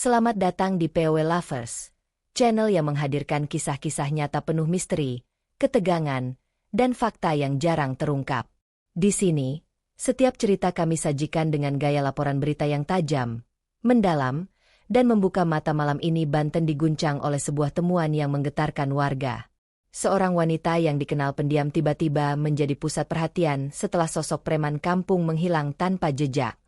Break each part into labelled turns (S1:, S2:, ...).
S1: Selamat datang di POW Lovers, channel yang menghadirkan kisah-kisah nyata penuh misteri, ketegangan, dan fakta yang jarang terungkap. Di sini, setiap cerita kami sajikan dengan gaya laporan berita yang tajam, mendalam, dan membuka mata. Malam ini Banten diguncang oleh sebuah temuan yang menggetarkan warga. Seorang wanita yang dikenal pendiam tiba-tiba menjadi pusat perhatian setelah sosok preman kampung menghilang tanpa jejak.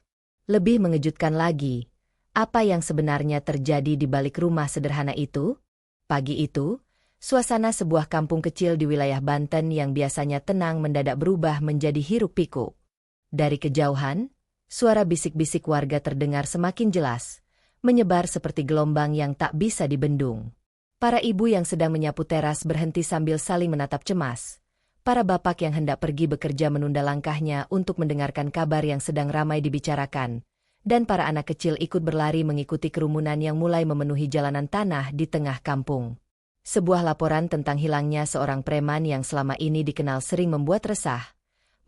S1: Lebih mengejutkan lagi, apa yang sebenarnya terjadi di balik rumah sederhana itu? Pagi itu, suasana sebuah kampung kecil di wilayah Banten yang biasanya tenang mendadak berubah menjadi hiruk-pikuk. Dari kejauhan, suara bisik-bisik warga terdengar semakin jelas, menyebar seperti gelombang yang tak bisa dibendung. Para ibu yang sedang menyapu teras berhenti sambil saling menatap cemas. Para bapak yang hendak pergi bekerja menunda langkahnya untuk mendengarkan kabar yang sedang ramai dibicarakan. Dan para anak kecil ikut berlari mengikuti kerumunan yang mulai memenuhi jalanan tanah di tengah kampung. Sebuah laporan tentang hilangnya seorang preman yang selama ini dikenal sering membuat resah,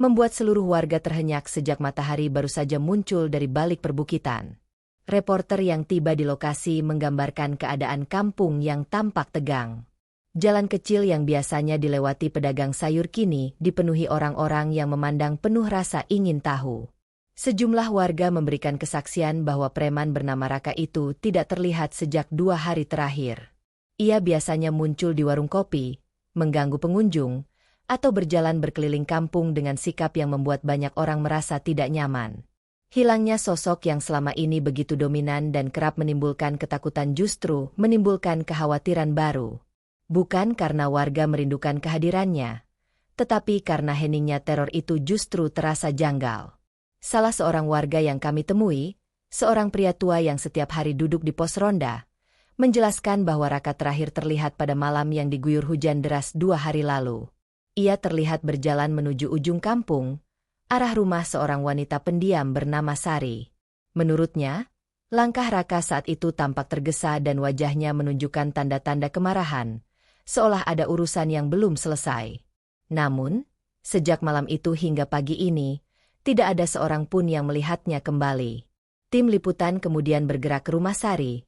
S1: membuat seluruh warga terhenyak sejak matahari baru saja muncul dari balik perbukitan. Reporter yang tiba di lokasi menggambarkan keadaan kampung yang tampak tegang. Jalan kecil yang biasanya dilewati pedagang sayur kini dipenuhi orang-orang yang memandang penuh rasa ingin tahu. Sejumlah warga memberikan kesaksian bahwa preman bernama Raka itu tidak terlihat sejak 2 hari terakhir. Ia biasanya muncul di warung kopi, mengganggu pengunjung, atau berjalan berkeliling kampung dengan sikap yang membuat banyak orang merasa tidak nyaman. Hilangnya sosok yang selama ini begitu dominan dan kerap menimbulkan ketakutan justru menimbulkan kekhawatiran baru. Bukan karena warga merindukan kehadirannya, tetapi karena heningnya teror itu justru terasa janggal. Salah seorang warga yang kami temui, seorang pria tua yang setiap hari duduk di pos ronda, menjelaskan bahwa Raka terakhir terlihat pada malam yang diguyur hujan deras 2 hari lalu. Ia terlihat berjalan menuju ujung kampung, arah rumah seorang wanita pendiam bernama Sari. Menurutnya, langkah Raka saat itu tampak tergesa dan wajahnya menunjukkan tanda-tanda kemarahan, seolah ada urusan yang belum selesai. Namun, sejak malam itu hingga pagi ini, tidak ada seorang pun yang melihatnya kembali. Tim liputan kemudian bergerak ke rumah Sari,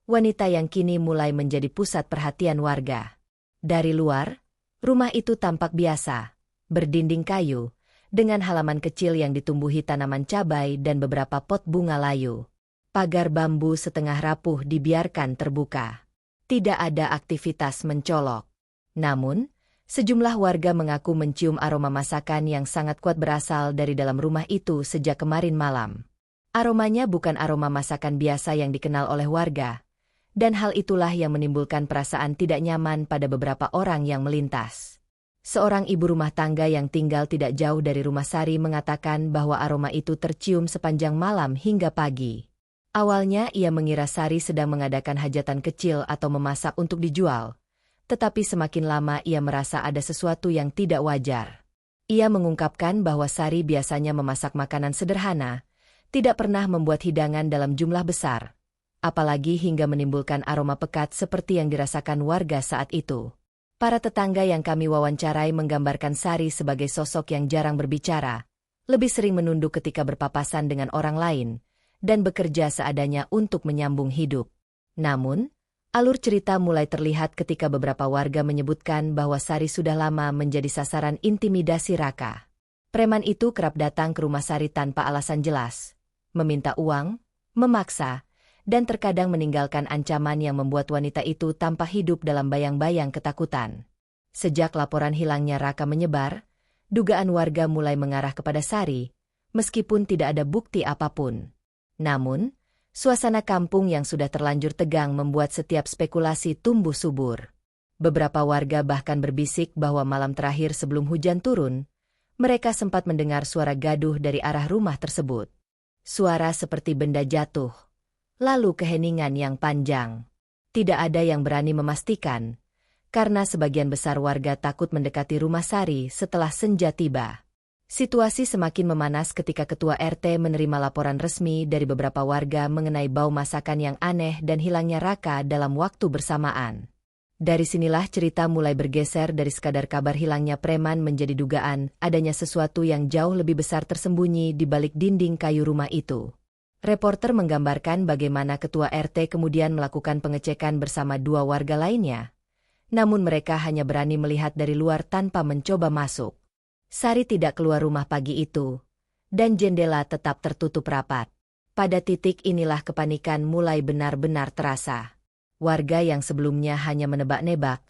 S1: wanita yang kini mulai menjadi pusat perhatian warga. Dari luar, rumah itu tampak biasa, berdinding kayu, dengan halaman kecil yang ditumbuhi tanaman cabai dan beberapa pot bunga layu. Pagar bambu setengah rapuh dibiarkan terbuka. Tidak ada aktivitas mencolok. Namun, sejumlah warga mengaku mencium aroma masakan yang sangat kuat berasal dari dalam rumah itu sejak kemarin malam. Aromanya bukan aroma masakan biasa yang dikenal oleh warga, dan hal itulah yang menimbulkan perasaan tidak nyaman pada beberapa orang yang melintas. Seorang ibu rumah tangga yang tinggal tidak jauh dari rumah Sari mengatakan bahwa aroma itu tercium sepanjang malam hingga pagi. Awalnya ia mengira Sari sedang mengadakan hajatan kecil atau memasak untuk dijual. Tetapi semakin lama ia merasa ada sesuatu yang tidak wajar. Ia mengungkapkan bahwa Sari biasanya memasak makanan sederhana, tidak pernah membuat hidangan dalam jumlah besar, apalagi hingga menimbulkan aroma pekat seperti yang dirasakan warga saat itu. Para tetangga yang kami wawancarai menggambarkan Sari sebagai sosok yang jarang berbicara, lebih sering menunduk ketika berpapasan dengan orang lain, dan bekerja seadanya untuk menyambung hidup. Namun, alur cerita mulai terlihat ketika beberapa warga menyebutkan bahwa Sari sudah lama menjadi sasaran intimidasi Raka. Preman itu kerap datang ke rumah Sari tanpa alasan jelas, meminta uang, memaksa, dan terkadang meninggalkan ancaman yang membuat wanita itu tampak hidup dalam bayang-bayang ketakutan. Sejak laporan hilangnya Raka menyebar, dugaan warga mulai mengarah kepada Sari, meskipun tidak ada bukti apapun. Namun, suasana kampung yang sudah terlanjur tegang membuat setiap spekulasi tumbuh subur. Beberapa warga bahkan berbisik bahwa malam terakhir sebelum hujan turun, mereka sempat mendengar suara gaduh dari arah rumah tersebut. Suara seperti benda jatuh, lalu keheningan yang panjang. Tidak ada yang berani memastikan, karena sebagian besar warga takut mendekati rumah Sari setelah senja tiba. Situasi semakin memanas ketika Ketua RT menerima laporan resmi dari beberapa warga mengenai bau masakan yang aneh dan hilangnya Raka dalam waktu bersamaan. Dari sinilah cerita mulai bergeser dari sekadar kabar hilangnya preman menjadi dugaan adanya sesuatu yang jauh lebih besar tersembunyi di balik dinding kayu rumah itu. Reporter menggambarkan bagaimana ketua RT kemudian melakukan pengecekan bersama 2 warga lainnya. Namun mereka hanya berani melihat dari luar tanpa mencoba masuk. Sari tidak keluar rumah pagi itu, dan jendela tetap tertutup rapat. Pada titik inilah kepanikan mulai benar-benar terasa. Warga yang sebelumnya hanya menebak-nebak,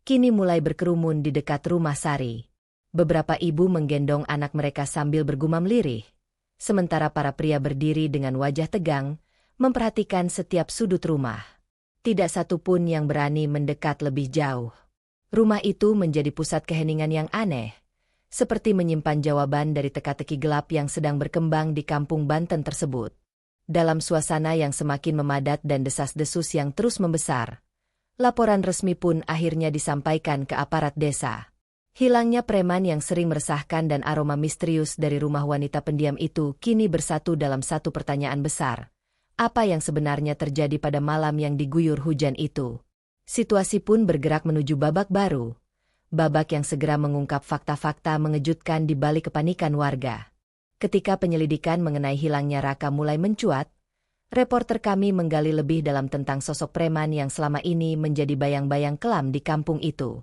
S1: kini mulai berkerumun di dekat rumah Sari. Beberapa ibu menggendong anak mereka sambil bergumam lirih, sementara para pria berdiri dengan wajah tegang, memperhatikan setiap sudut rumah. Tidak satu pun yang berani mendekat lebih jauh. Rumah itu menjadi pusat keheningan yang aneh, seperti menyimpan jawaban dari teka-teki gelap yang sedang berkembang di kampung Banten tersebut. Dalam suasana yang semakin memadat dan desas-desus yang terus membesar, laporan resmi pun akhirnya disampaikan ke aparat desa. Hilangnya preman yang sering meresahkan dan aroma misterius dari rumah wanita pendiam itu kini bersatu dalam satu pertanyaan besar. Apa yang sebenarnya terjadi pada malam yang diguyur hujan itu? Situasi pun bergerak menuju babak baru. Babak yang segera mengungkap fakta-fakta mengejutkan di balik kepanikan warga. Ketika penyelidikan mengenai hilangnya Raka mulai mencuat, reporter kami menggali lebih dalam tentang sosok preman yang selama ini menjadi bayang-bayang kelam di kampung itu.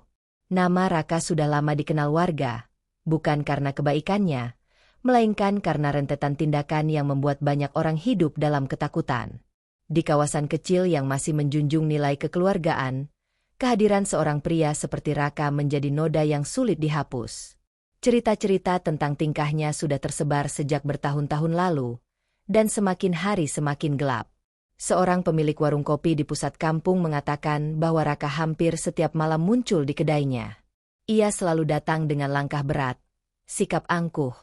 S1: Nama Raka sudah lama dikenal warga, bukan karena kebaikannya, melainkan karena rentetan tindakan yang membuat banyak orang hidup dalam ketakutan. Di kawasan kecil yang masih menjunjung nilai kekeluargaan, kehadiran seorang pria seperti Raka menjadi noda yang sulit dihapus. Cerita-cerita tentang tingkahnya sudah tersebar sejak bertahun-tahun lalu, dan semakin hari semakin gelap. Seorang pemilik warung kopi di pusat kampung mengatakan bahwa Raka hampir setiap malam muncul di kedainya. Ia selalu datang dengan langkah berat, sikap angkuh,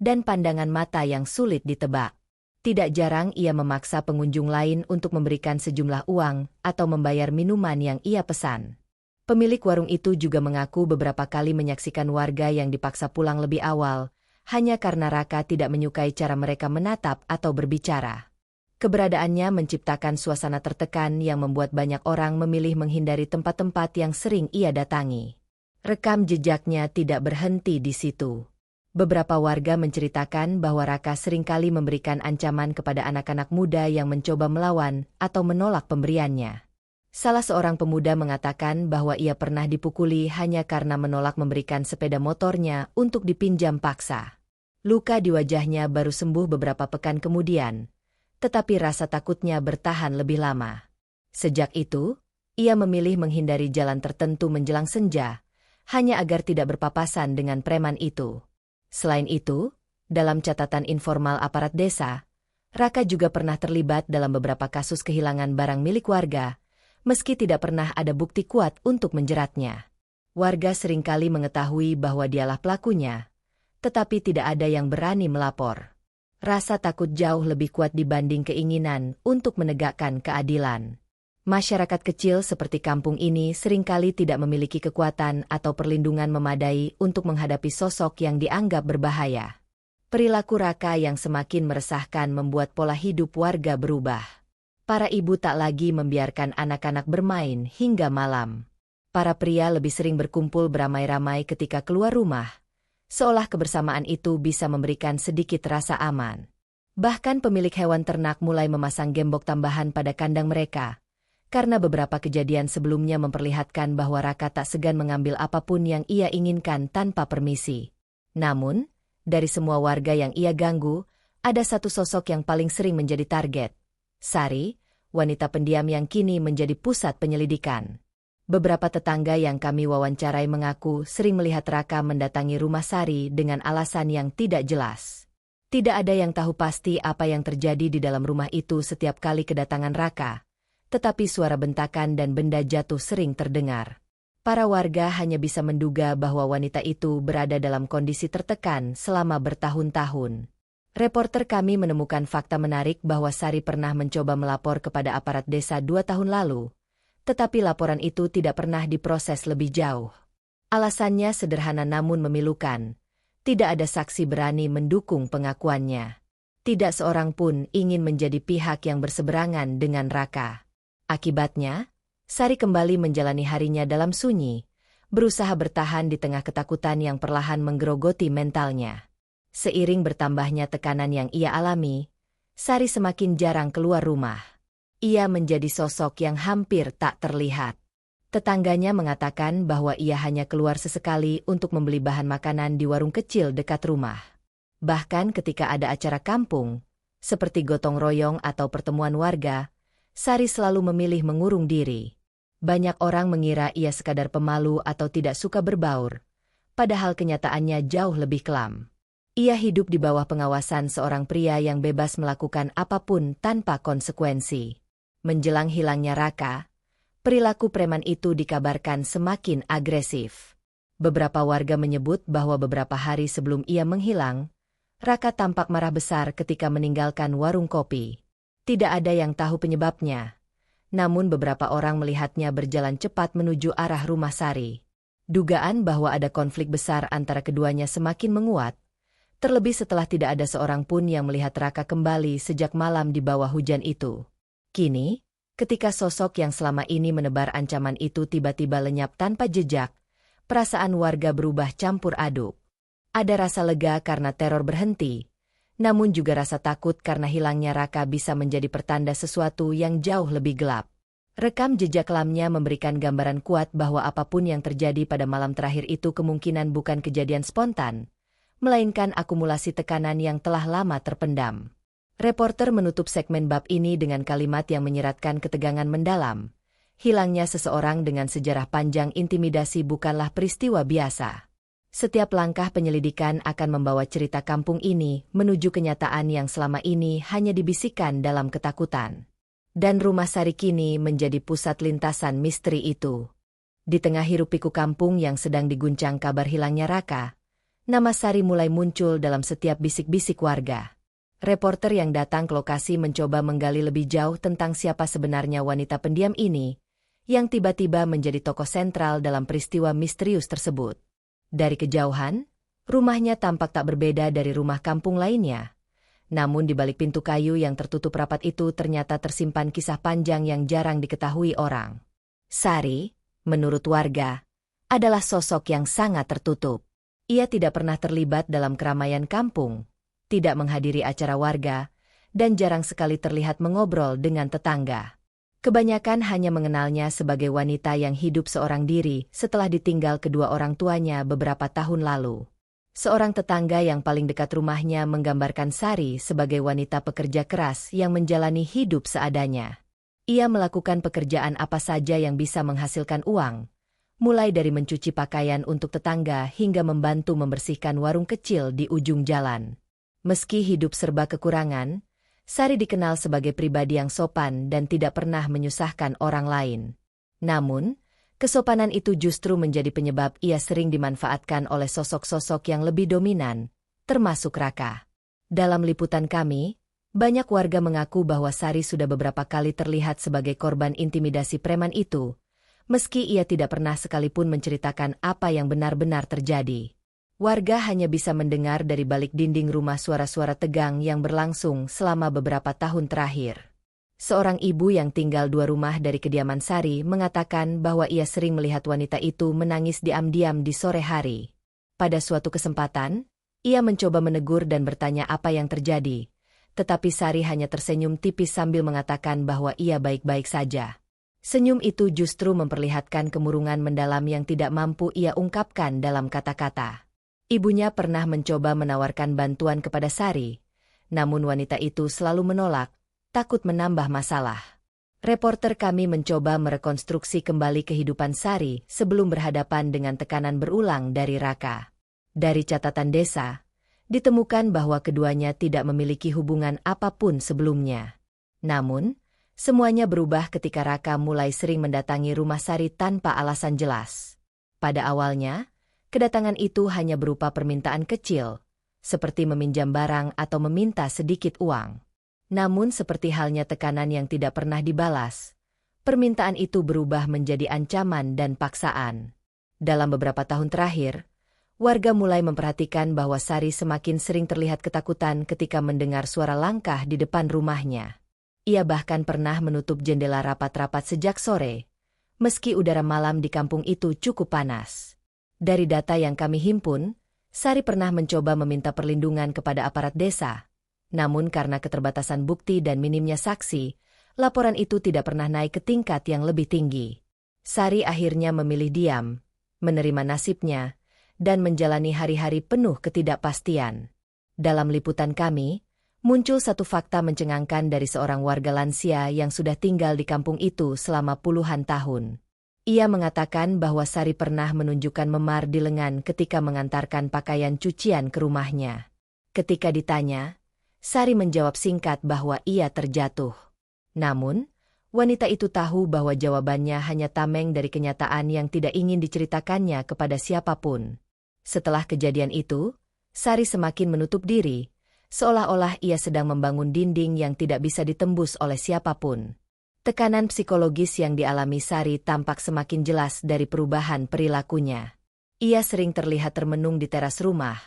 S1: dan pandangan mata yang sulit ditebak. Tidak jarang ia memaksa pengunjung lain untuk memberikan sejumlah uang atau membayar minuman yang ia pesan. Pemilik warung itu juga mengaku beberapa kali menyaksikan warga yang dipaksa pulang lebih awal, hanya karena Raka tidak menyukai cara mereka menatap atau berbicara. Keberadaannya menciptakan suasana tertekan yang membuat banyak orang memilih menghindari tempat-tempat yang sering ia datangi. Rekam jejaknya tidak berhenti di situ. Beberapa warga menceritakan bahwa Raka seringkali memberikan ancaman kepada anak-anak muda yang mencoba melawan atau menolak pemberiannya. Salah seorang pemuda mengatakan bahwa ia pernah dipukuli hanya karena menolak memberikan sepeda motornya untuk dipinjam paksa. Luka di wajahnya baru sembuh beberapa pekan kemudian, tetapi rasa takutnya bertahan lebih lama. Sejak itu, ia memilih menghindari jalan tertentu menjelang senja, hanya agar tidak berpapasan dengan preman itu. Selain itu, dalam catatan informal aparat desa, Raka juga pernah terlibat dalam beberapa kasus kehilangan barang milik warga, meski tidak pernah ada bukti kuat untuk menjeratnya. Warga seringkali mengetahui bahwa dialah pelakunya, tetapi tidak ada yang berani melapor. Rasa takut jauh lebih kuat dibanding keinginan untuk menegakkan keadilan. Masyarakat kecil seperti kampung ini seringkali tidak memiliki kekuatan atau perlindungan memadai untuk menghadapi sosok yang dianggap berbahaya. Perilaku Raka yang semakin meresahkan membuat pola hidup warga berubah. Para ibu tak lagi membiarkan anak-anak bermain hingga malam. Para pria lebih sering berkumpul beramai-ramai ketika keluar rumah, seolah kebersamaan itu bisa memberikan sedikit rasa aman. Bahkan pemilik hewan ternak mulai memasang gembok tambahan pada kandang mereka, karena beberapa kejadian sebelumnya memperlihatkan bahwa Raka tak segan mengambil apapun yang ia inginkan tanpa permisi. Namun, dari semua warga yang ia ganggu, ada satu sosok yang paling sering menjadi target. Sari, wanita pendiam yang kini menjadi pusat penyelidikan. Beberapa tetangga yang kami wawancarai mengaku sering melihat Raka mendatangi rumah Sari dengan alasan yang tidak jelas. Tidak ada yang tahu pasti apa yang terjadi di dalam rumah itu setiap kali kedatangan Raka, tetapi suara bentakan dan benda jatuh sering terdengar. Para warga hanya bisa menduga bahwa wanita itu berada dalam kondisi tertekan selama bertahun-tahun. Reporter kami menemukan fakta menarik bahwa Sari pernah mencoba melapor kepada aparat desa 2 tahun lalu, tetapi laporan itu tidak pernah diproses lebih jauh. Alasannya sederhana namun memilukan. Tidak ada saksi berani mendukung pengakuannya. Tidak seorang pun ingin menjadi pihak yang berseberangan dengan Raka. Akibatnya, Sari kembali menjalani harinya dalam sunyi, berusaha bertahan di tengah ketakutan yang perlahan menggerogoti mentalnya. Seiring bertambahnya tekanan yang ia alami, Sari semakin jarang keluar rumah. Ia menjadi sosok yang hampir tak terlihat. Tetangganya mengatakan bahwa ia hanya keluar sesekali untuk membeli bahan makanan di warung kecil dekat rumah. Bahkan ketika ada acara kampung, seperti gotong royong atau pertemuan warga, Sari selalu memilih mengurung diri. Banyak orang mengira ia sekadar pemalu atau tidak suka berbaur, padahal kenyataannya jauh lebih kelam. Ia hidup di bawah pengawasan seorang pria yang bebas melakukan apapun tanpa konsekuensi. Menjelang hilangnya Raka, perilaku preman itu dikabarkan semakin agresif. Beberapa warga menyebut bahwa beberapa hari sebelum ia menghilang, Raka tampak marah besar ketika meninggalkan warung kopi. Tidak ada yang tahu penyebabnya. Namun beberapa orang melihatnya berjalan cepat menuju arah rumah Sari. Dugaan bahwa ada konflik besar antara keduanya semakin menguat, terlebih setelah tidak ada seorang pun yang melihat Raka kembali sejak malam di bawah hujan itu. Kini, ketika sosok yang selama ini menebar ancaman itu tiba-tiba lenyap tanpa jejak, perasaan warga berubah campur aduk. Ada rasa lega karena teror berhenti, namun juga rasa takut karena hilangnya Raka bisa menjadi pertanda sesuatu yang jauh lebih gelap. Rekam jejak kelamnya memberikan gambaran kuat bahwa apapun yang terjadi pada malam terakhir itu kemungkinan bukan kejadian spontan, melainkan akumulasi tekanan yang telah lama terpendam. Reporter menutup segmen bab ini dengan kalimat yang menyiratkan ketegangan mendalam. Hilangnya seseorang dengan sejarah panjang intimidasi bukanlah peristiwa biasa. Setiap langkah penyelidikan akan membawa cerita kampung ini menuju kenyataan yang selama ini hanya dibisikkan dalam ketakutan. Dan rumah Sari kini menjadi pusat lintasan misteri itu. Di tengah hiruk-pikuk kampung yang sedang diguncang kabar hilangnya Raka, nama Sari mulai muncul dalam setiap bisik-bisik warga. Reporter yang datang ke lokasi mencoba menggali lebih jauh tentang siapa sebenarnya wanita pendiam ini, yang tiba-tiba menjadi tokoh sentral dalam peristiwa misterius tersebut. Dari kejauhan, rumahnya tampak tak berbeda dari rumah kampung lainnya. Namun di balik pintu kayu yang tertutup rapat itu ternyata tersimpan kisah panjang yang jarang diketahui orang. Sari, menurut warga, adalah sosok yang sangat tertutup. Ia tidak pernah terlibat dalam keramaian kampung, tidak menghadiri acara warga, dan jarang sekali terlihat mengobrol dengan tetangga. Kebanyakan hanya mengenalnya sebagai wanita yang hidup seorang diri setelah ditinggal kedua orang tuanya beberapa tahun lalu. Seorang tetangga yang paling dekat rumahnya menggambarkan Sari sebagai wanita pekerja keras yang menjalani hidup seadanya. Ia melakukan pekerjaan apa saja yang bisa menghasilkan uang, mulai dari mencuci pakaian untuk tetangga hingga membantu membersihkan warung kecil di ujung jalan. Meski hidup serba kekurangan, Sari dikenal sebagai pribadi yang sopan dan tidak pernah menyusahkan orang lain. Namun, kesopanan itu justru menjadi penyebab ia sering dimanfaatkan oleh sosok-sosok yang lebih dominan, termasuk Raka. Dalam liputan kami, banyak warga mengaku bahwa Sari sudah beberapa kali terlihat sebagai korban intimidasi preman itu, meski ia tidak pernah sekalipun menceritakan apa yang benar-benar terjadi. Warga hanya bisa mendengar dari balik dinding rumah suara-suara tegang yang berlangsung selama beberapa tahun terakhir. Seorang ibu yang tinggal 2 rumah dari kediaman Sari mengatakan bahwa ia sering melihat wanita itu menangis diam-diam di sore hari. Pada suatu kesempatan, ia mencoba menegur dan bertanya apa yang terjadi, tetapi Sari hanya tersenyum tipis sambil mengatakan bahwa ia baik-baik saja. Senyum itu justru memperlihatkan kemurungan mendalam yang tidak mampu ia ungkapkan dalam kata-kata. Ibunya pernah mencoba menawarkan bantuan kepada Sari, namun wanita itu selalu menolak, takut menambah masalah. Reporter kami mencoba merekonstruksi kembali kehidupan Sari sebelum berhadapan dengan tekanan berulang dari Raka. Dari catatan desa, ditemukan bahwa keduanya tidak memiliki hubungan apapun sebelumnya. Namun, semuanya berubah ketika Raka mulai sering mendatangi rumah Sari tanpa alasan jelas. Pada awalnya, kedatangan itu hanya berupa permintaan kecil, seperti meminjam barang atau meminta sedikit uang. Namun seperti halnya tekanan yang tidak pernah dibalas, permintaan itu berubah menjadi ancaman dan paksaan. Dalam beberapa tahun terakhir, warga mulai memperhatikan bahwa Sari semakin sering terlihat ketakutan ketika mendengar suara langkah di depan rumahnya. Ia bahkan pernah menutup jendela rapat-rapat sejak sore, meski udara malam di kampung itu cukup panas. Dari data yang kami himpun, Sari pernah mencoba meminta perlindungan kepada aparat desa, Namun karena keterbatasan bukti dan minimnya saksi, laporan itu tidak pernah naik ke tingkat yang lebih tinggi. Sari akhirnya memilih diam, menerima nasibnya, dan menjalani hari-hari penuh ketidakpastian. Dalam liputan kami, muncul satu fakta mencengangkan dari seorang warga lansia yang sudah tinggal di kampung itu selama puluhan tahun. Ia mengatakan bahwa Sari pernah menunjukkan memar di lengan ketika mengantarkan pakaian cucian ke rumahnya. Ketika ditanya, Sari menjawab singkat bahwa ia terjatuh. Namun, wanita itu tahu bahwa jawabannya hanya tameng dari kenyataan yang tidak ingin diceritakannya kepada siapapun. Setelah kejadian itu, Sari semakin menutup diri, seolah-olah ia sedang membangun dinding yang tidak bisa ditembus oleh siapapun. Tekanan psikologis yang dialami Sari tampak semakin jelas dari perubahan perilakunya. Ia sering terlihat termenung di teras rumah,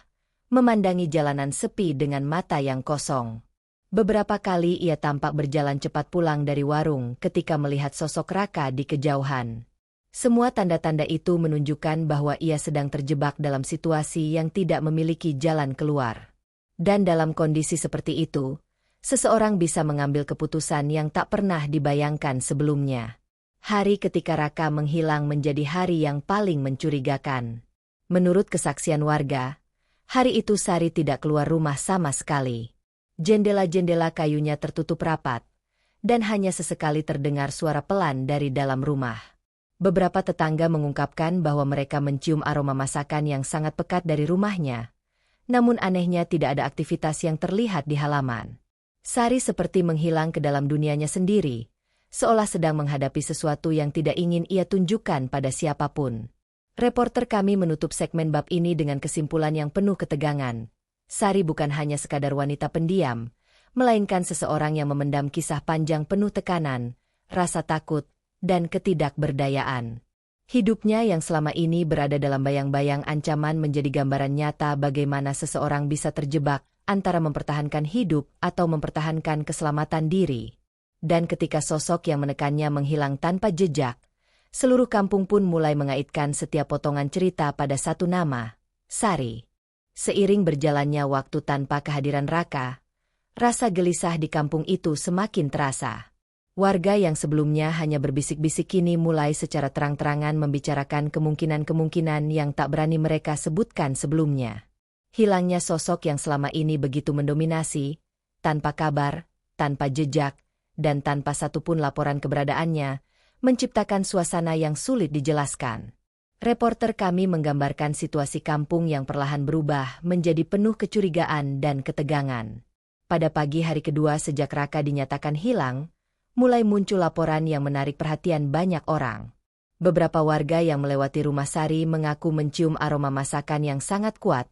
S1: memandangi jalanan sepi dengan mata yang kosong. Beberapa kali ia tampak berjalan cepat pulang dari warung ketika melihat sosok Raka di kejauhan. Semua tanda-tanda itu menunjukkan bahwa ia sedang terjebak dalam situasi yang tidak memiliki jalan keluar. Dan dalam kondisi seperti itu, seseorang bisa mengambil keputusan yang tak pernah dibayangkan sebelumnya. Hari ketika Raka menghilang menjadi hari yang paling mencurigakan. Menurut kesaksian warga, hari itu Sari tidak keluar rumah sama sekali. Jendela-jendela kayunya tertutup rapat, dan hanya sesekali terdengar suara pelan dari dalam rumah. Beberapa tetangga mengungkapkan bahwa mereka mencium aroma masakan yang sangat pekat dari rumahnya. Namun anehnya tidak ada aktivitas yang terlihat di halaman. Sari seperti menghilang ke dalam dunianya sendiri, seolah sedang menghadapi sesuatu yang tidak ingin ia tunjukkan pada siapapun. Reporter kami menutup segmen bab ini dengan kesimpulan yang penuh ketegangan. Sari bukan hanya sekadar wanita pendiam, melainkan seseorang yang memendam kisah panjang penuh tekanan, rasa takut, dan ketidakberdayaan. Hidupnya yang selama ini berada dalam bayang-bayang ancaman menjadi gambaran nyata bagaimana seseorang bisa terjebak antara mempertahankan hidup atau mempertahankan keselamatan diri. Dan ketika sosok yang menekannya menghilang tanpa jejak, seluruh kampung pun mulai mengaitkan setiap potongan cerita pada satu nama, Sari. Seiring berjalannya waktu tanpa kehadiran Raka, rasa gelisah di kampung itu semakin terasa. Warga yang sebelumnya hanya berbisik-bisik kini mulai secara terang-terangan membicarakan kemungkinan-kemungkinan yang tak berani mereka sebutkan sebelumnya. Hilangnya sosok yang selama ini begitu mendominasi, tanpa kabar, tanpa jejak, dan tanpa satupun laporan keberadaannya, menciptakan suasana yang sulit dijelaskan. Reporter kami menggambarkan situasi kampung yang perlahan berubah menjadi penuh kecurigaan dan ketegangan. Pada pagi hari kedua sejak Raka dinyatakan hilang, mulai muncul laporan yang menarik perhatian banyak orang. Beberapa warga yang melewati rumah Sari mengaku mencium aroma masakan yang sangat kuat,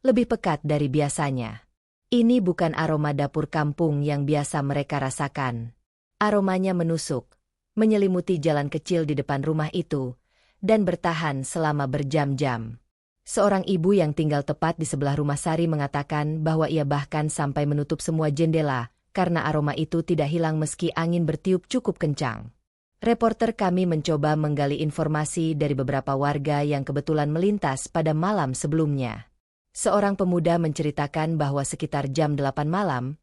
S1: lebih pekat dari biasanya. Ini bukan aroma dapur kampung yang biasa mereka rasakan. Aromanya menusuk, menyelimuti jalan kecil di depan rumah itu, dan bertahan selama berjam-jam. Seorang ibu yang tinggal tepat di sebelah rumah Sari mengatakan bahwa ia bahkan sampai menutup semua jendela, karena aroma itu tidak hilang meski angin bertiup cukup kencang. Reporter kami mencoba menggali informasi dari beberapa warga yang kebetulan melintas pada malam sebelumnya. Seorang pemuda menceritakan bahwa sekitar jam 8 malam,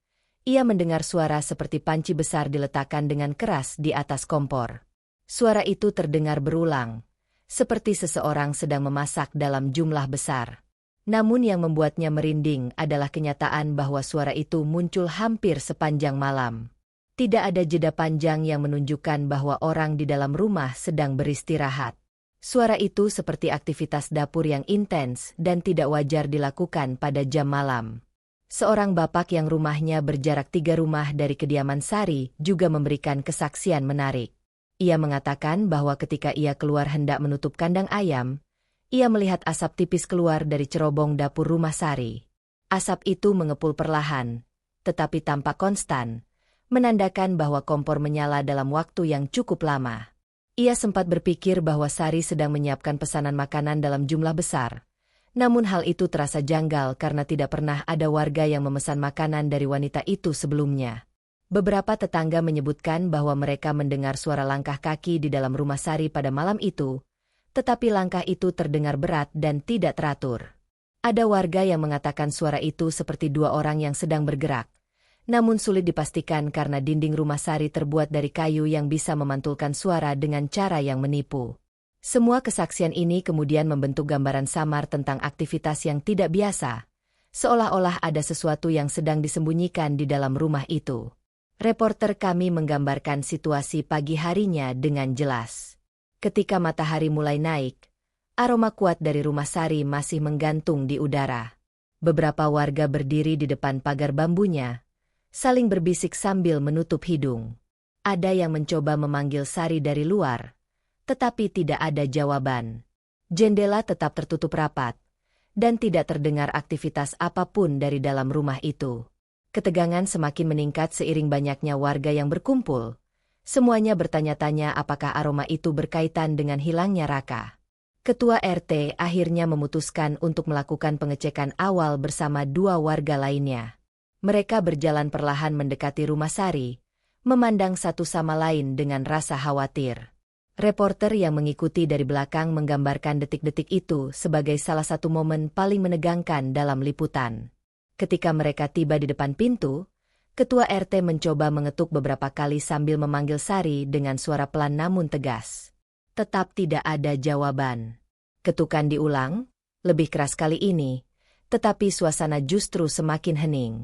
S1: ia mendengar suara seperti panci besar diletakkan dengan keras di atas kompor. Suara itu terdengar berulang, seperti seseorang sedang memasak dalam jumlah besar. Namun yang membuatnya merinding adalah kenyataan bahwa suara itu muncul hampir sepanjang malam. Tidak ada jeda panjang yang menunjukkan bahwa orang di dalam rumah sedang beristirahat. Suara itu seperti aktivitas dapur yang intens dan tidak wajar dilakukan pada jam malam. Seorang bapak yang rumahnya berjarak 3 rumah dari kediaman Sari juga memberikan kesaksian menarik. Ia mengatakan bahwa ketika ia keluar hendak menutup kandang ayam, ia melihat asap tipis keluar dari cerobong dapur rumah Sari. Asap itu mengepul perlahan, tetapi tampak konstan, menandakan bahwa kompor menyala dalam waktu yang cukup lama. Ia sempat berpikir bahwa Sari sedang menyiapkan pesanan makanan dalam jumlah besar. Namun hal itu terasa janggal karena tidak pernah ada warga yang memesan makanan dari wanita itu sebelumnya. Beberapa tetangga menyebutkan bahwa mereka mendengar suara langkah kaki di dalam rumah Sari pada malam itu, tetapi langkah itu terdengar berat dan tidak teratur. Ada warga yang mengatakan suara itu seperti 2 orang yang sedang bergerak, namun sulit dipastikan karena dinding rumah Sari terbuat dari kayu yang bisa memantulkan suara dengan cara yang menipu. Semua kesaksian ini kemudian membentuk gambaran samar tentang aktivitas yang tidak biasa, seolah-olah ada sesuatu yang sedang disembunyikan di dalam rumah itu. Reporter kami menggambarkan situasi pagi harinya dengan jelas. Ketika matahari mulai naik, aroma kuat dari rumah Sari masih menggantung di udara. Beberapa warga berdiri di depan pagar bambunya, saling berbisik sambil menutup hidung. Ada yang mencoba memanggil Sari dari luar, tetapi tidak ada jawaban. Jendela tetap tertutup rapat, dan tidak terdengar aktivitas apapun dari dalam rumah itu. Ketegangan semakin meningkat seiring banyaknya warga yang berkumpul. Semuanya bertanya-tanya apakah aroma itu berkaitan dengan hilangnya Raka. Ketua RT akhirnya memutuskan untuk melakukan pengecekan awal bersama 2 warga lainnya. Mereka berjalan perlahan mendekati rumah Sari, memandang satu sama lain dengan rasa khawatir. Reporter yang mengikuti dari belakang menggambarkan detik-detik itu sebagai salah satu momen paling menegangkan dalam liputan. Ketika mereka tiba di depan pintu, Ketua RT mencoba mengetuk beberapa kali sambil memanggil Sari dengan suara pelan namun tegas. Tetap tidak ada jawaban. Ketukan diulang, lebih keras kali ini, tetapi suasana justru semakin hening.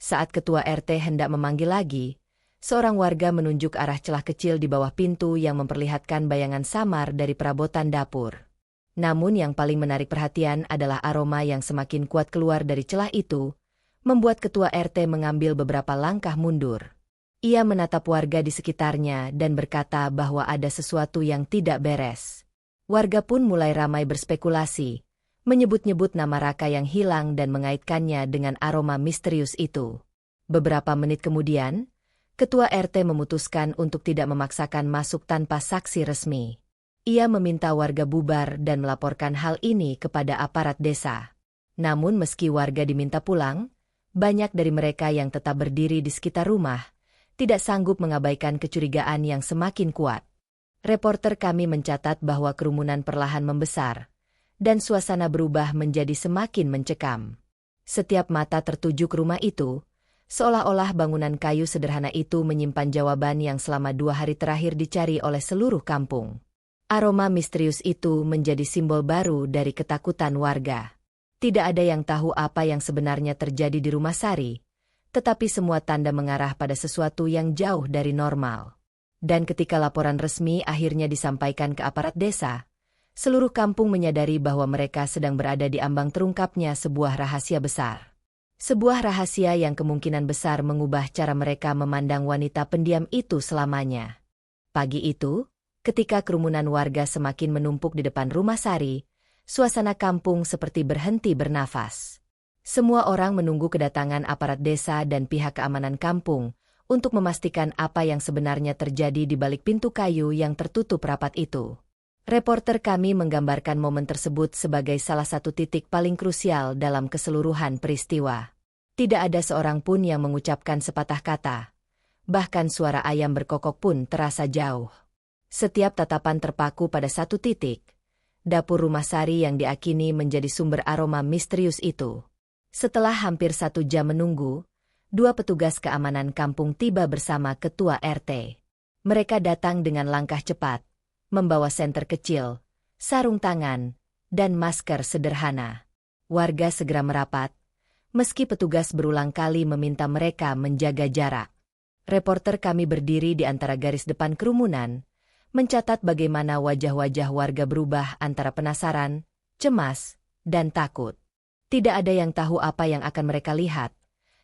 S1: Saat Ketua RT hendak memanggil lagi, seorang warga menunjuk arah celah kecil di bawah pintu yang memperlihatkan bayangan samar dari perabotan dapur. Namun yang paling menarik perhatian adalah aroma yang semakin kuat keluar dari celah itu, membuat Ketua RT mengambil beberapa langkah mundur. Ia menatap warga di sekitarnya dan berkata bahwa ada sesuatu yang tidak beres. Warga pun mulai ramai berspekulasi, menyebut-nyebut nama Raka yang hilang dan mengaitkannya dengan aroma misterius itu. Beberapa menit kemudian, Ketua RT memutuskan untuk tidak memaksakan masuk tanpa saksi resmi. Ia meminta warga bubar dan melaporkan hal ini kepada aparat desa. Namun meski warga diminta pulang, banyak dari mereka yang tetap berdiri di sekitar rumah, tidak sanggup mengabaikan kecurigaan yang semakin kuat. Reporter kami mencatat bahwa kerumunan perlahan membesar, dan suasana berubah menjadi semakin mencekam. Setiap mata tertuju ke rumah itu, seolah-olah bangunan kayu sederhana itu menyimpan jawaban yang selama 2 hari terakhir dicari oleh seluruh kampung. Aroma misterius itu menjadi simbol baru dari ketakutan warga. Tidak ada yang tahu apa yang sebenarnya terjadi di rumah Sari, tetapi semua tanda mengarah pada sesuatu yang jauh dari normal. Dan ketika laporan resmi akhirnya disampaikan ke aparat desa, seluruh kampung menyadari bahwa mereka sedang berada di ambang terungkapnya sebuah rahasia besar. Sebuah rahasia yang kemungkinan besar mengubah cara mereka memandang wanita pendiam itu selamanya. Pagi itu, ketika kerumunan warga semakin menumpuk di depan rumah Sari, suasana kampung seperti berhenti bernafas. Semua orang menunggu kedatangan aparat desa dan pihak keamanan kampung untuk memastikan apa yang sebenarnya terjadi di balik pintu kayu yang tertutup rapat itu. Reporter kami menggambarkan momen tersebut sebagai salah satu titik paling krusial dalam keseluruhan peristiwa. Tidak ada seorang pun yang mengucapkan sepatah kata. Bahkan suara ayam berkokok pun terasa jauh. Setiap tatapan terpaku pada satu titik. Dapur rumah Sari yang diakini menjadi sumber aroma misterius itu. Setelah hampir 1 jam menunggu, 2 petugas keamanan kampung tiba bersama Ketua RT. Mereka datang dengan langkah cepat, membawa senter kecil, sarung tangan, dan masker sederhana. Warga segera merapat, meski petugas berulang kali meminta mereka menjaga jarak. Reporter kami berdiri di antara garis depan kerumunan, mencatat bagaimana wajah-wajah warga berubah antara penasaran, cemas, dan takut. Tidak ada yang tahu apa yang akan mereka lihat,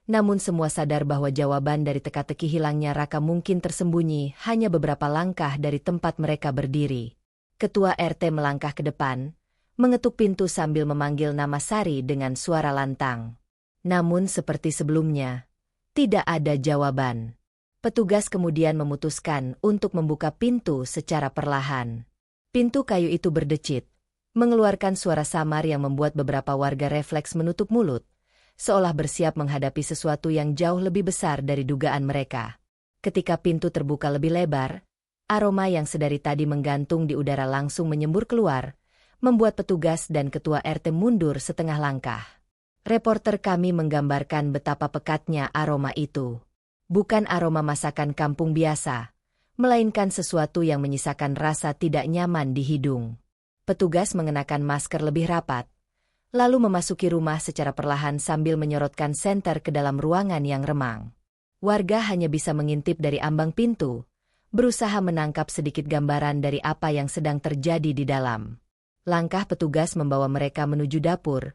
S1: namun semua sadar bahwa jawaban dari teka-teki hilangnya Raka mungkin tersembunyi hanya beberapa langkah dari tempat mereka berdiri. Ketua RT melangkah ke depan, mengetuk pintu sambil memanggil nama Sari dengan suara lantang. Namun seperti sebelumnya, tidak ada jawaban. Petugas kemudian memutuskan untuk membuka pintu secara perlahan. Pintu kayu itu berdecit, mengeluarkan suara samar yang membuat beberapa warga refleks menutup mulut, seolah bersiap menghadapi sesuatu yang jauh lebih besar dari dugaan mereka. Ketika pintu terbuka lebih lebar, aroma yang sedari tadi menggantung di udara langsung menyembur keluar, membuat petugas dan Ketua RT mundur setengah langkah. Reporter kami menggambarkan betapa pekatnya aroma itu. Bukan aroma masakan kampung biasa, melainkan sesuatu yang menyisakan rasa tidak nyaman di hidung. Petugas mengenakan masker lebih rapat, lalu memasuki rumah secara perlahan sambil menyorotkan senter ke dalam ruangan yang remang. Warga hanya bisa mengintip dari ambang pintu, berusaha menangkap sedikit gambaran dari apa yang sedang terjadi di dalam. Langkah petugas membawa mereka menuju dapur,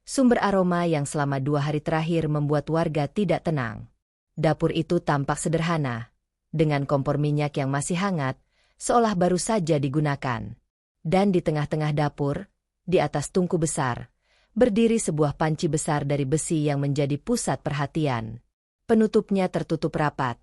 S1: sumber aroma yang selama 2 hari terakhir membuat warga tidak tenang. Dapur itu tampak sederhana, dengan kompor minyak yang masih hangat, seolah baru saja digunakan. Dan di tengah-tengah dapur, di atas tungku besar, berdiri sebuah panci besar dari besi yang menjadi pusat perhatian. Penutupnya tertutup rapat,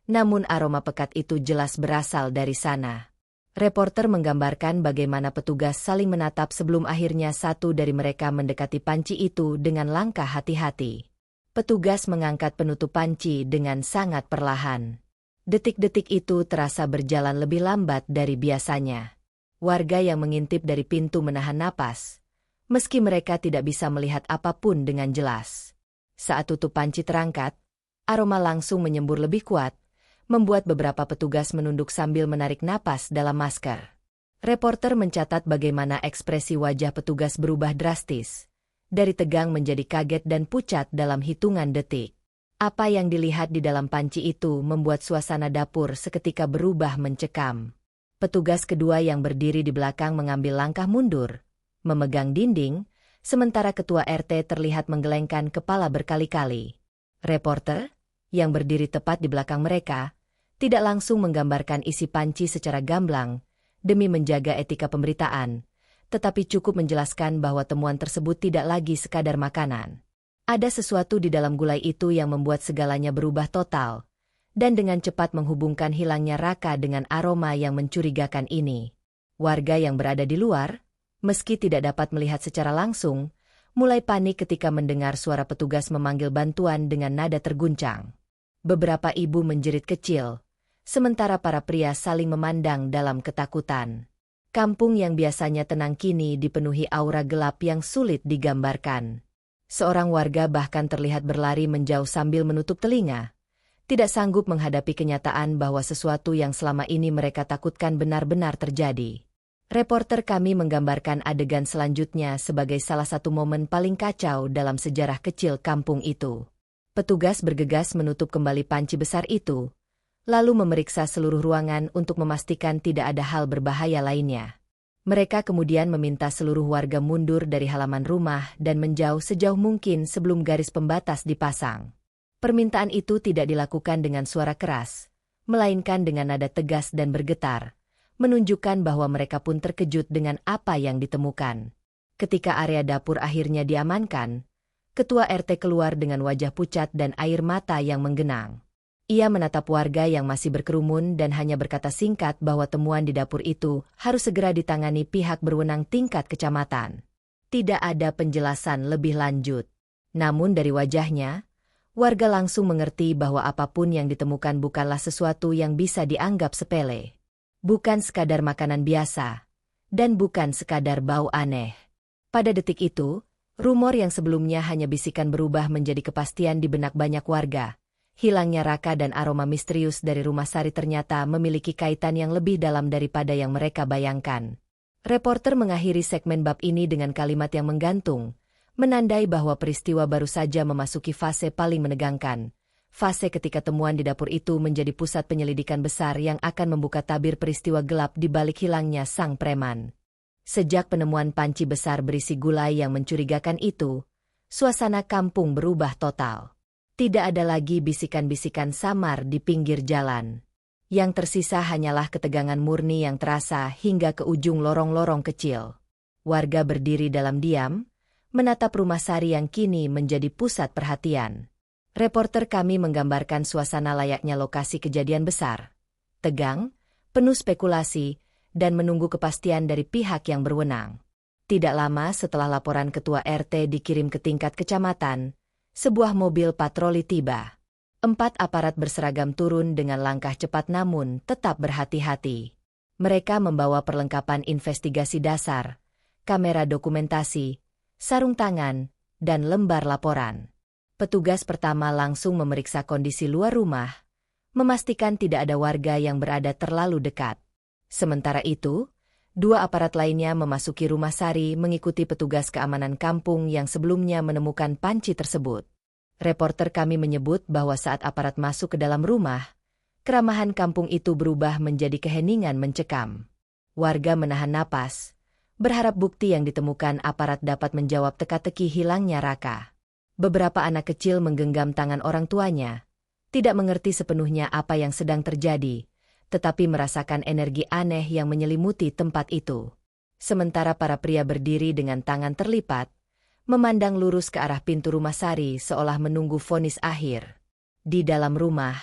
S1: namun aroma pekat itu jelas berasal dari sana. Reporter menggambarkan bagaimana petugas saling menatap sebelum akhirnya satu dari mereka mendekati panci itu dengan langkah hati-hati. Petugas mengangkat penutup panci dengan sangat perlahan. Detik-detik itu terasa berjalan lebih lambat dari biasanya. Warga yang mengintip dari pintu menahan napas, meski mereka tidak bisa melihat apapun dengan jelas. Saat tutup panci terangkat, aroma langsung menyembur lebih kuat, membuat beberapa petugas menunduk sambil menarik napas dalam masker. Reporter mencatat bagaimana ekspresi wajah petugas berubah drastis, dari tegang menjadi kaget dan pucat dalam hitungan detik. Apa yang dilihat di dalam panci itu membuat suasana dapur seketika berubah mencekam. Petugas kedua yang berdiri di belakang mengambil langkah mundur, memegang dinding, sementara ketua RT terlihat menggelengkan kepala berkali-kali. Reporter, yang berdiri tepat di belakang mereka, tidak langsung menggambarkan isi panci secara gamblang, demi menjaga etika pemberitaan, tetapi cukup menjelaskan bahwa temuan tersebut tidak lagi sekadar makanan. Ada sesuatu di dalam gulai itu yang membuat segalanya berubah total, dan dengan cepat menghubungkan hilangnya Raka dengan aroma yang mencurigakan ini. Warga yang berada di luar, meski tidak dapat melihat secara langsung, mulai panik ketika mendengar suara petugas memanggil bantuan dengan nada terguncang. Beberapa ibu menjerit kecil, sementara para pria saling memandang dalam ketakutan. Kampung yang biasanya tenang kini dipenuhi aura gelap yang sulit digambarkan. Seorang warga bahkan terlihat berlari menjauh sambil menutup telinga, tidak sanggup menghadapi kenyataan bahwa sesuatu yang selama ini mereka takutkan benar-benar terjadi. Reporter kami menggambarkan adegan selanjutnya sebagai salah satu momen paling kacau dalam sejarah kecil kampung itu. Petugas bergegas menutup kembali panci besar itu, lalu memeriksa seluruh ruangan untuk memastikan tidak ada hal berbahaya lainnya. Mereka kemudian meminta seluruh warga mundur dari halaman rumah dan menjauh sejauh mungkin sebelum garis pembatas dipasang. Permintaan itu tidak dilakukan dengan suara keras, melainkan dengan nada tegas dan bergetar, menunjukkan bahwa mereka pun terkejut dengan apa yang ditemukan. Ketika area dapur akhirnya diamankan, Ketua RT keluar dengan wajah pucat dan air mata yang menggenang. Ia menatap warga yang masih berkerumun dan hanya berkata singkat bahwa temuan di dapur itu harus segera ditangani pihak berwenang tingkat kecamatan. Tidak ada penjelasan lebih lanjut. Namun dari wajahnya, warga langsung mengerti bahwa apapun yang ditemukan bukanlah sesuatu yang bisa dianggap sepele. Bukan sekadar makanan biasa, dan bukan sekadar bau aneh. Pada detik itu, rumor yang sebelumnya hanya bisikan berubah menjadi kepastian di benak banyak warga. Hilangnya Raka dan aroma misterius dari rumah Sari ternyata memiliki kaitan yang lebih dalam daripada yang mereka bayangkan. Reporter mengakhiri segmen bab ini dengan kalimat yang menggantung, menandai bahwa peristiwa baru saja memasuki fase paling menegangkan. Fase ketika temuan di dapur itu menjadi pusat penyelidikan besar yang akan membuka tabir peristiwa gelap di balik hilangnya sang preman. Sejak penemuan panci besar berisi gulai yang mencurigakan itu, suasana kampung berubah total. Tidak ada lagi bisikan-bisikan samar di pinggir jalan. Yang tersisa hanyalah ketegangan murni yang terasa hingga ke ujung lorong-lorong kecil. Warga berdiri dalam diam, menatap rumah Sari yang kini menjadi pusat perhatian. Reporter kami menggambarkan suasana layaknya lokasi kejadian besar. Tegang, penuh spekulasi, dan menunggu kepastian dari pihak yang berwenang. Tidak lama setelah laporan ketua RT dikirim ke tingkat kecamatan, sebuah mobil patroli tiba. 4 aparat berseragam turun dengan langkah cepat namun tetap berhati-hati. Mereka membawa perlengkapan investigasi dasar, kamera dokumentasi, sarung tangan, dan lembar laporan. Petugas pertama langsung memeriksa kondisi luar rumah, memastikan tidak ada warga yang berada terlalu dekat. Sementara itu, 2 aparat lainnya memasuki rumah Sari mengikuti petugas keamanan kampung yang sebelumnya menemukan panci tersebut. Reporter kami menyebut bahwa saat aparat masuk ke dalam rumah, keramahan kampung itu berubah menjadi keheningan mencekam. Warga menahan napas, berharap bukti yang ditemukan aparat dapat menjawab teka-teki hilangnya Raka. Beberapa anak kecil menggenggam tangan orang tuanya, tidak mengerti sepenuhnya apa yang sedang terjadi, tetapi merasakan energi aneh yang menyelimuti tempat itu. Sementara para pria berdiri dengan tangan terlipat, memandang lurus ke arah pintu rumah Sari seolah menunggu vonis akhir. Di dalam rumah,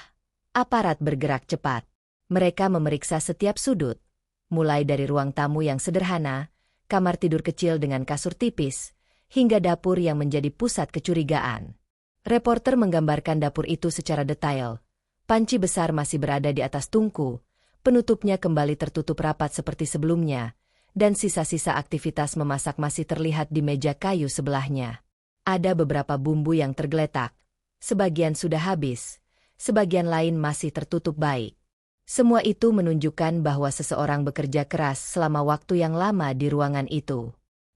S1: aparat bergerak cepat. Mereka memeriksa setiap sudut, mulai dari ruang tamu yang sederhana, kamar tidur kecil dengan kasur tipis, hingga dapur yang menjadi pusat kecurigaan. Reporter menggambarkan dapur itu secara detail. Panci besar masih berada di atas tungku, penutupnya kembali tertutup rapat seperti sebelumnya, dan sisa-sisa aktivitas memasak masih terlihat di meja kayu sebelahnya. Ada beberapa bumbu yang tergeletak, sebagian sudah habis, sebagian lain masih tertutup baik. Semua itu menunjukkan bahwa seseorang bekerja keras selama waktu yang lama di ruangan itu.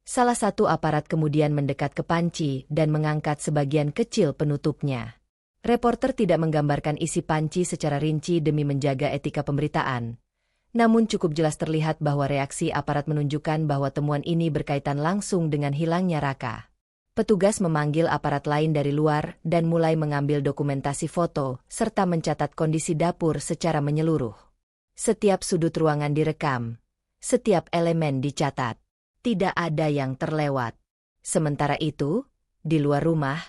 S1: Salah satu aparat kemudian mendekat ke panci dan mengangkat sebagian kecil penutupnya. Reporter tidak menggambarkan isi panci secara rinci demi menjaga etika pemberitaan. Namun cukup jelas terlihat bahwa reaksi aparat menunjukkan bahwa temuan ini berkaitan langsung dengan hilangnya Raka. Petugas memanggil aparat lain dari luar dan mulai mengambil dokumentasi foto serta mencatat kondisi dapur secara menyeluruh. Setiap sudut ruangan direkam, setiap elemen dicatat. Tidak ada yang terlewat. Sementara itu, di luar rumah,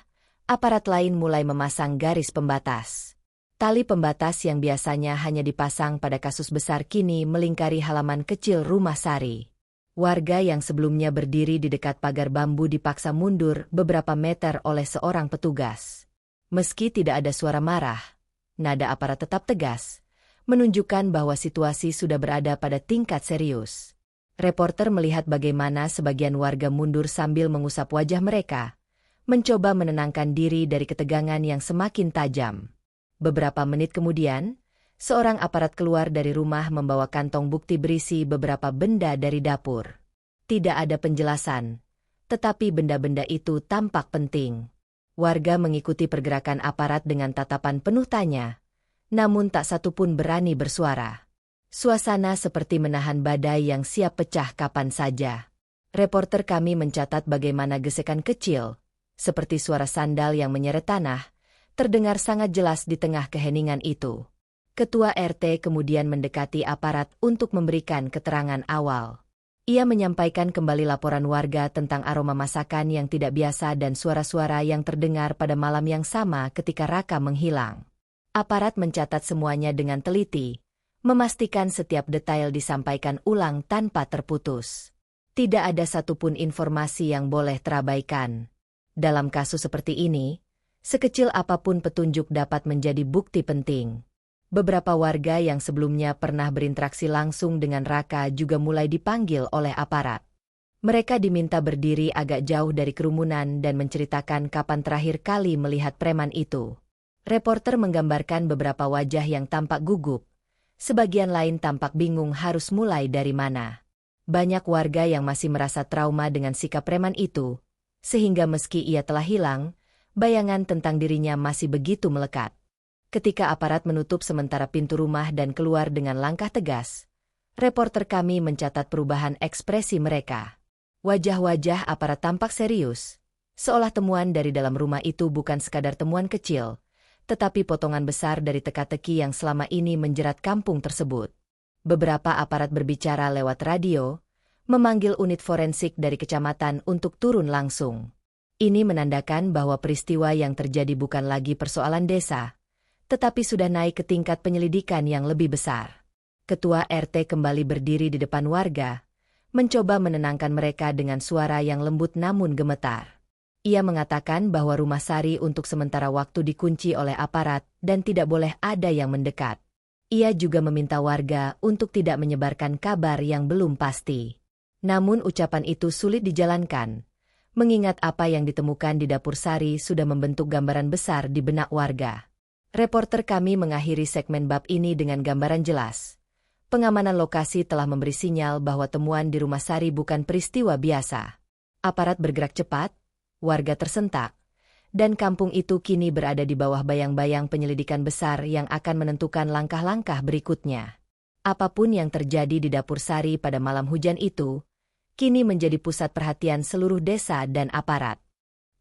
S1: aparat lain mulai memasang garis pembatas. Tali pembatas yang biasanya hanya dipasang pada kasus besar kini melingkari halaman kecil rumah Sari. Warga yang sebelumnya berdiri di dekat pagar bambu dipaksa mundur beberapa meter oleh seorang petugas. Meski tidak ada suara marah, nada aparat tetap tegas, menunjukkan bahwa situasi sudah berada pada tingkat serius. Reporter melihat bagaimana sebagian warga mundur sambil mengusap wajah mereka, mencoba menenangkan diri dari ketegangan yang semakin tajam. Beberapa menit kemudian, seorang aparat keluar dari rumah membawa kantong bukti berisi beberapa benda dari dapur. Tidak ada penjelasan, tetapi benda-benda itu tampak penting. Warga mengikuti pergerakan aparat dengan tatapan penuh tanya, namun tak satu pun berani bersuara. Suasana seperti menahan badai yang siap pecah kapan saja. Reporter kami mencatat bagaimana gesekan kecil, seperti suara sandal yang menyeret tanah, terdengar sangat jelas di tengah keheningan itu. Ketua RT kemudian mendekati aparat untuk memberikan keterangan awal. Ia menyampaikan kembali laporan warga tentang aroma masakan yang tidak biasa dan suara-suara yang terdengar pada malam yang sama ketika Raka menghilang. Aparat mencatat semuanya dengan teliti, memastikan setiap detail disampaikan ulang tanpa terputus. Tidak ada satupun informasi yang boleh terabaikan. Dalam kasus seperti ini, sekecil apapun petunjuk dapat menjadi bukti penting. Beberapa warga yang sebelumnya pernah berinteraksi langsung dengan Raka juga mulai dipanggil oleh aparat. Mereka diminta berdiri agak jauh dari kerumunan dan menceritakan kapan terakhir kali melihat preman itu. Reporter menggambarkan beberapa wajah yang tampak gugup. Sebagian lain tampak bingung harus mulai dari mana. Banyak warga yang masih merasa trauma dengan sikap preman itu, sehingga meski ia telah hilang, bayangan tentang dirinya masih begitu melekat. Ketika aparat menutup sementara pintu rumah dan keluar dengan langkah tegas, reporter kami mencatat perubahan ekspresi mereka. Wajah-wajah aparat tampak serius, seolah temuan dari dalam rumah itu bukan sekadar temuan kecil, tetapi potongan besar dari teka-teki yang selama ini menjerat kampung tersebut. Beberapa aparat berbicara lewat radio, memanggil unit forensik dari kecamatan untuk turun langsung. Ini menandakan bahwa peristiwa yang terjadi bukan lagi persoalan desa, tetapi sudah naik ke tingkat penyelidikan yang lebih besar. Ketua RT kembali berdiri di depan warga, mencoba menenangkan mereka dengan suara yang lembut namun gemetar. Ia mengatakan bahwa rumah Sari untuk sementara waktu dikunci oleh aparat dan tidak boleh ada yang mendekat. Ia juga meminta warga untuk tidak menyebarkan kabar yang belum pasti. Namun ucapan itu sulit dijalankan. mengingat apa yang ditemukan di dapur Sari sudah membentuk gambaran besar di benak warga. Reporter kami mengakhiri segmen bab ini dengan gambaran jelas. Pengamanan lokasi telah memberi sinyal bahwa temuan di rumah Sari bukan peristiwa biasa. Aparat bergerak cepat, warga tersentak, dan kampung itu kini berada di bawah bayang-bayang penyelidikan besar yang akan menentukan langkah-langkah berikutnya. Apapun yang terjadi di dapur Sari pada malam hujan itu, kini menjadi pusat perhatian seluruh desa dan aparat.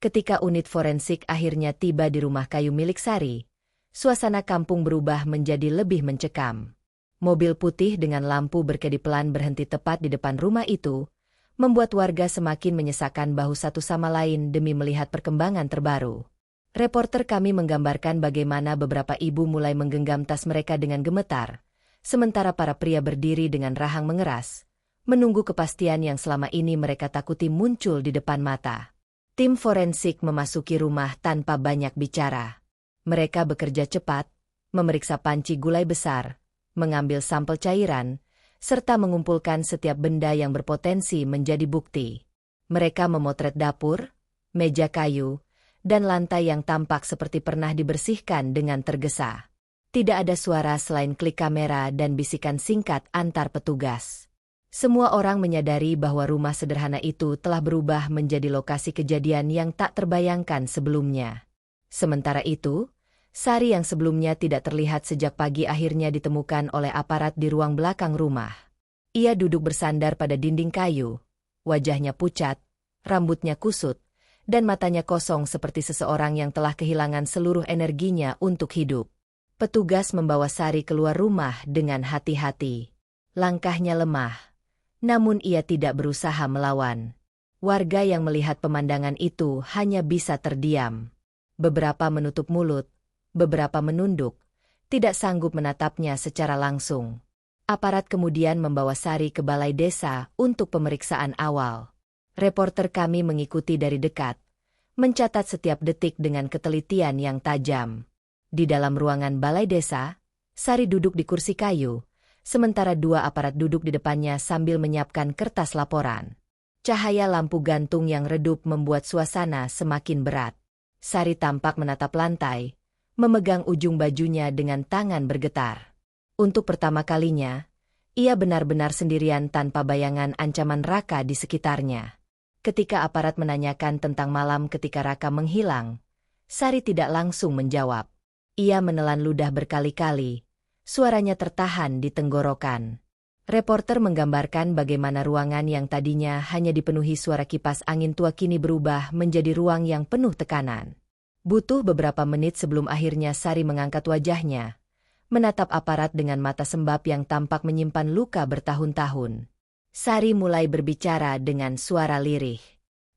S1: Ketika unit forensik akhirnya tiba di rumah kayu milik Sari, suasana kampung berubah menjadi lebih mencekam. Mobil putih dengan lampu berkedip pelan berhenti tepat di depan rumah itu, membuat warga semakin menyesakkan bahu satu sama lain demi melihat perkembangan terbaru. Reporter kami menggambarkan bagaimana beberapa ibu mulai menggenggam tas mereka dengan gemetar, sementara para pria berdiri dengan rahang mengeras, menunggu kepastian yang selama ini mereka takuti muncul di depan mata. Tim forensik memasuki rumah tanpa banyak bicara. Mereka bekerja cepat, memeriksa panci gulai besar, mengambil sampel cairan, serta mengumpulkan setiap benda yang berpotensi menjadi bukti. Mereka memotret dapur, meja kayu, dan lantai yang tampak seperti pernah dibersihkan dengan tergesa. Tidak ada suara selain klik kamera dan bisikan singkat antar petugas. Semua orang menyadari bahwa rumah sederhana itu telah berubah menjadi lokasi kejadian yang tak terbayangkan sebelumnya. Sementara itu, Sari yang sebelumnya tidak terlihat sejak pagi akhirnya ditemukan oleh aparat di ruang belakang rumah. Ia duduk bersandar pada dinding kayu, wajahnya pucat, rambutnya kusut, dan matanya kosong seperti seseorang yang telah kehilangan seluruh energinya untuk hidup. Petugas membawa Sari keluar rumah dengan hati-hati. Langkahnya lemah, namun ia tidak berusaha melawan. Warga yang melihat pemandangan itu hanya bisa terdiam. Beberapa menutup mulut, beberapa menunduk, tidak sanggup menatapnya secara langsung. Aparat kemudian membawa Sari ke balai desa untuk pemeriksaan awal. Reporter kami mengikuti dari dekat, mencatat setiap detik dengan ketelitian yang tajam. Di dalam ruangan balai desa, Sari duduk di kursi kayu, sementara dua aparat duduk di depannya sambil menyiapkan kertas laporan. Cahaya lampu gantung yang redup membuat suasana semakin berat. Sari tampak menatap lantai, memegang ujung bajunya dengan tangan bergetar. Untuk pertama kalinya, ia benar-benar sendirian tanpa bayangan ancaman Raka di sekitarnya. Ketika aparat menanyakan tentang malam ketika Raka menghilang, Sari tidak langsung menjawab. Ia menelan ludah berkali-kali, suaranya tertahan di tenggorokan. Reporter menggambarkan bagaimana ruangan yang tadinya hanya dipenuhi suara kipas angin tua kini berubah menjadi ruang yang penuh tekanan. Butuh beberapa menit sebelum akhirnya Sari mengangkat wajahnya, menatap aparat dengan mata sembab yang tampak menyimpan luka bertahun-tahun. Sari mulai berbicara dengan suara lirih.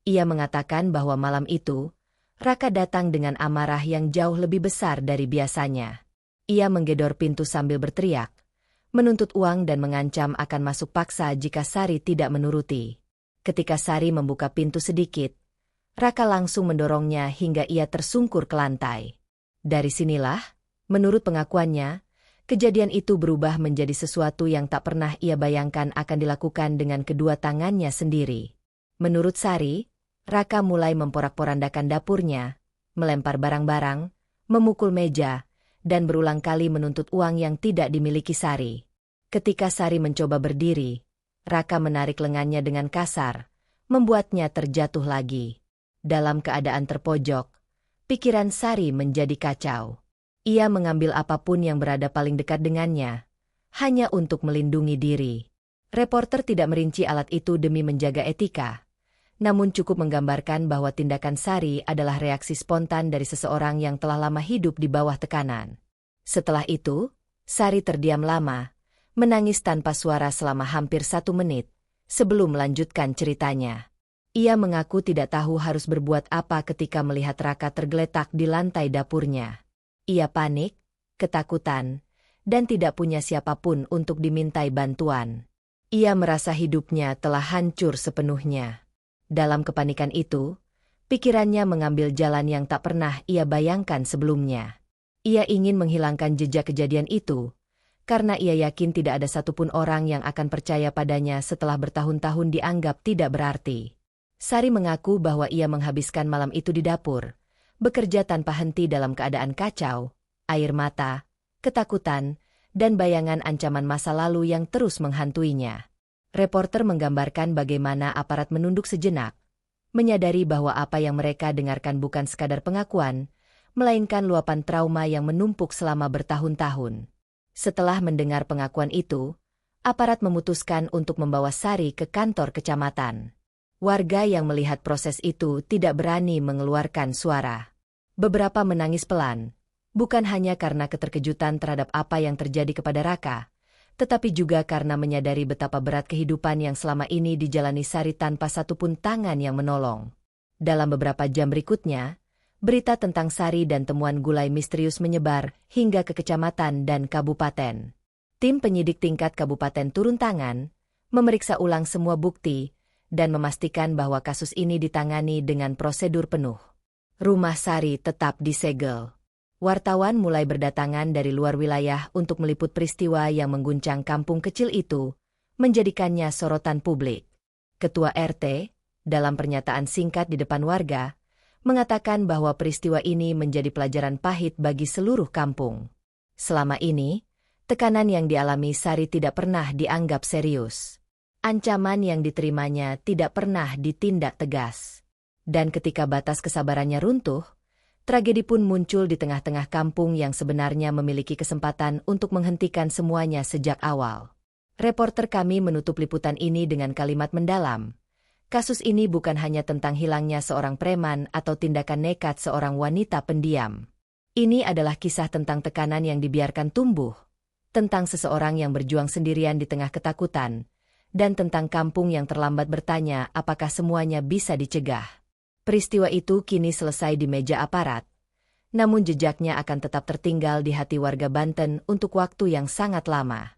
S1: Ia mengatakan bahwa malam itu, Raka datang dengan amarah yang jauh lebih besar dari biasanya. Ia menggedor pintu sambil berteriak, menuntut uang dan mengancam akan masuk paksa jika Sari tidak menuruti. Ketika Sari membuka pintu sedikit, Raka langsung mendorongnya hingga ia tersungkur ke lantai. Dari sinilah, menurut pengakuannya, kejadian itu berubah menjadi sesuatu yang tak pernah ia bayangkan akan dilakukan dengan kedua tangannya sendiri. Menurut Sari, Raka mulai memporak-porandakan dapurnya, melempar barang-barang, memukul meja, dan berulang kali menuntut uang yang tidak dimiliki Sari. Ketika Sari mencoba berdiri, Raka menarik lengannya dengan kasar, membuatnya terjatuh lagi. Dalam keadaan terpojok, pikiran Sari menjadi kacau. Ia mengambil apapun yang berada paling dekat dengannya, hanya untuk melindungi diri. Reporter tidak merinci alat itu demi menjaga etika, namun cukup menggambarkan bahwa tindakan Sari adalah reaksi spontan dari seseorang yang telah lama hidup di bawah tekanan. Setelah itu, Sari terdiam lama, menangis tanpa suara selama hampir 1 menit, sebelum melanjutkan ceritanya. Ia mengaku tidak tahu harus berbuat apa ketika melihat Raka tergeletak di lantai dapurnya. Ia panik, ketakutan, dan tidak punya siapapun untuk dimintai bantuan. Ia merasa hidupnya telah hancur sepenuhnya. Dalam kepanikan itu, pikirannya mengambil jalan yang tak pernah ia bayangkan sebelumnya. Ia ingin menghilangkan jejak kejadian itu, karena ia yakin tidak ada satupun orang yang akan percaya padanya setelah bertahun-tahun dianggap tidak berarti. Sari mengaku bahwa ia menghabiskan malam itu di dapur, bekerja tanpa henti dalam keadaan kacau, air mata, ketakutan, dan bayangan ancaman masa lalu yang terus menghantuinya. Reporter menggambarkan bagaimana aparat menunduk sejenak, menyadari bahwa apa yang mereka dengarkan bukan sekadar pengakuan, melainkan luapan trauma yang menumpuk selama bertahun-tahun. Setelah mendengar pengakuan itu, aparat memutuskan untuk membawa Sari ke kantor kecamatan. Warga yang melihat proses itu tidak berani mengeluarkan suara. Beberapa menangis pelan, bukan hanya karena keterkejutan terhadap apa yang terjadi kepada Raka, tetapi juga karena menyadari betapa berat kehidupan yang selama ini dijalani Sari tanpa satupun tangan yang menolong. Dalam beberapa jam berikutnya, berita tentang Sari dan temuan gulai misterius menyebar hingga ke kecamatan dan kabupaten. Tim penyidik tingkat kabupaten turun tangan, memeriksa ulang semua bukti, dan memastikan bahwa kasus ini ditangani dengan prosedur penuh. Rumah Sari tetap disegel. Wartawan mulai berdatangan dari luar wilayah untuk meliput peristiwa yang mengguncang kampung kecil itu, menjadikannya sorotan publik. Ketua RT, dalam pernyataan singkat di depan warga, mengatakan bahwa peristiwa ini menjadi pelajaran pahit bagi seluruh kampung. Selama ini, tekanan yang dialami Sari tidak pernah dianggap serius. Ancaman yang diterimanya tidak pernah ditindak tegas. Dan ketika batas kesabarannya runtuh, tragedi pun muncul di tengah-tengah kampung yang sebenarnya memiliki kesempatan untuk menghentikan semuanya sejak awal. Reporter kami menutup liputan ini dengan kalimat mendalam. Kasus ini bukan hanya tentang hilangnya seorang preman atau tindakan nekat seorang wanita pendiam. Ini adalah kisah tentang tekanan yang dibiarkan tumbuh, tentang seseorang yang berjuang sendirian di tengah ketakutan, dan tentang kampung yang terlambat bertanya apakah semuanya bisa dicegah. Peristiwa itu kini selesai di meja aparat, namun jejaknya akan tetap tertinggal di hati warga Banten untuk waktu yang sangat lama.